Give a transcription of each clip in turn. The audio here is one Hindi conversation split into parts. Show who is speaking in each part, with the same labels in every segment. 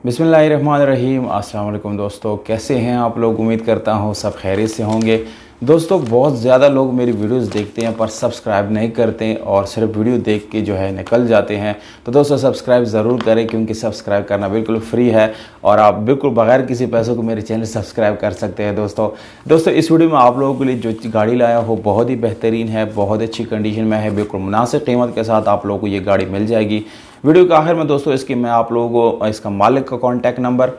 Speaker 1: बिस्मिल्लाहिर्रहमानिर्रहीम। अस्सलाम वालेकुम दोस्तों, कैसे हैं आप लोग। उम्मीद करता हूँ सब खैरियत से होंगे। दोस्तों बहुत ज़्यादा लोग मेरी वीडियोस देखते हैं पर सब्सक्राइब नहीं करते और सिर्फ वीडियो देख के जो है निकल जाते हैं। तो दोस्तों सब्सक्राइब ज़रूर करें क्योंकि सब्सक्राइब करना बिल्कुल फ्री है और आप बिल्कुल बगैर किसी पैसों को मेरे चैनल सब्सक्राइब कर सकते हैं। दोस्तों इस वीडियो में आप लोगों के लिए जो गाड़ी लाया हो बहुत ही बेहतरीन है, बहुत अच्छी कंडीशन में है, बिल्कुल मुनासिब कीमत के साथ आप लोगों को ये गाड़ी मिल जाएगी। वीडियो के आखिर में दोस्तों इसकी मैं आप लोगों को इसका मालिक का कॉन्टैक्ट नंबर,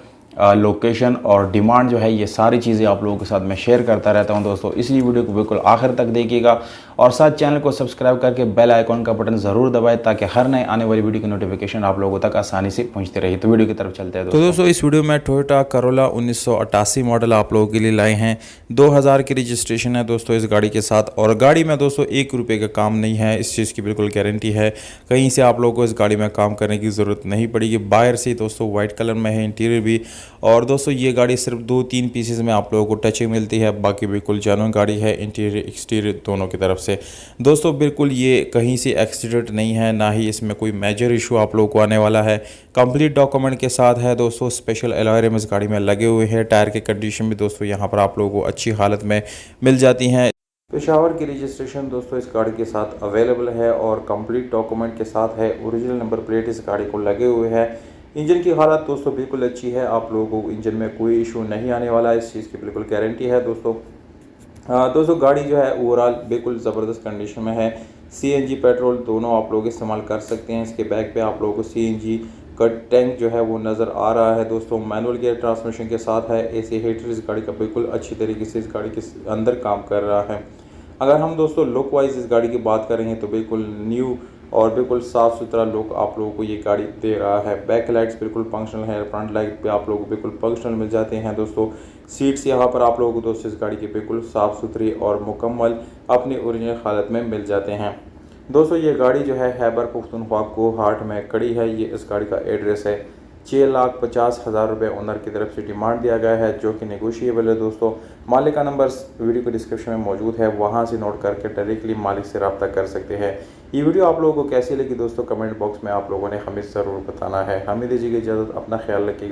Speaker 1: लोकेशन और डिमांड जो है ये सारी चीज़ें आप लोगों के साथ मैं शेयर करता रहता हूं। दोस्तों इसलिए वीडियो को बिल्कुल आखिर तक देखिएगा और साथ चैनल को सब्सक्राइब करके बेल आइकॉन का बटन ज़रूर दबाएं ताकि हर नए आने वाली वीडियो की नोटिफिकेशन आप लोगों तक आसानी से पहुंचती रही। तो वीडियो की तरफ चलते हैं।
Speaker 2: तो दोस्तों इस वीडियो में टोयोटा करोला 1988 मॉडल आप लोगों के लिए लाए हैं। 2000 की रजिस्ट्रेशन है दोस्तों इस गाड़ी के साथ और गाड़ी में दोस्तों 1 रुपये का काम नहीं है, इस चीज़ की बिल्कुल गारंटी है। कहीं से आप लोगों को इस गाड़ी में काम करने की ज़रूरत नहीं पड़ेगी। बाहर से दोस्तों वाइट कलर में है, इंटीरियर भी। और दोस्तों ये गाड़ी सिर्फ 2-3 पीसेज में आप लोगों को टचिंग मिलती है, बाकी बिल्कुल जेन्युइन गाड़ी है, इंटीरियर एक्सटीरियर दोनों की तरफ से। दोस्तों बिल्कुल ये कहीं से एक्सीडेंट नहीं है, ना ही इसमें कोई मेजर इशू आप लोगों को आने वाला है। कंप्लीट डॉक्यूमेंट के साथ है दोस्तों। स्पेशल अलॉय रिम इस गाड़ी में लगे हुए हैं। टायर की कंडीशन भी दोस्तों यहाँ पर आप लोगों को अच्छी हालत में मिल जाती हैं। पेशावर की रजिस्ट्रेशन दोस्तों इस गाड़ी के साथ अवेलेबल है और कंप्लीट डॉक्यूमेंट के साथ है। ओरिजिनल नंबर प्लेट इस गाड़ी को लगे हुए हैं। इंजन की हालत दोस्तों बिल्कुल अच्छी है, आप लोगों को इंजन में कोई इशू नहीं आने वाला है, इस चीज़ की बिल्कुल गारंटी है दोस्तों। दोस्तों गाड़ी जो है ओवरऑल बिल्कुल ज़बरदस्त कंडीशन में है। सीएनजी पेट्रोल दोनों आप लोग इस्तेमाल कर सकते हैं। इसके बैक पे आप लोगों को सीएनजी का टैंक जो है वो नज़र आ रहा है दोस्तों। मैनुअल गियर ट्रांसमिशन के साथ है। एसी हीटर इस गाड़ी का बिल्कुल अच्छी तरीके से इस गाड़ी के अंदर काम कर रहा है। अगर हम दोस्तों लुक वाइज इस गाड़ी की बात करेंगे तो बिल्कुल न्यू और बिल्कुल साफ़ सुथरा लुक आप लोगों को ये गाड़ी दे रहा है। बैक लाइट्स बिल्कुल फंक्शनल है, फ्रंट लाइट पे आप लोगों को बिल्कुल फंक्शनल मिल जाते हैं दोस्तों। सीट्स यहाँ पर आप लोगों को दोस्तों इस गाड़ी की बिल्कुल साफ़ सुथरी और मुकम्मल अपनी ओरिजिनल हालत में मिल जाते हैं। दोस्तों ये गाड़ी जो है खैबर पख्तूनख्वा को हाट में खड़ी है। ये इस गाड़ी का एड्रेस है। 6,50,000 रुपये ओनर की तरफ से डिमांड दिया गया है जो कि नेगोशिएबल है दोस्तों। मालिक का नंबर वीडियो के डिस्क्रिप्शन में मौजूद है, वहां से नोट करके डायरेक्टली मालिक से रब्ता कर सकते हैं। ये वीडियो आप लोगों को कैसी लगी दोस्तों कमेंट बॉक्स में आप लोगों ने हमें ज़रूर बताना है। हमें दीजिएगा इजाज़त, अपना ख्याल रखिएगा।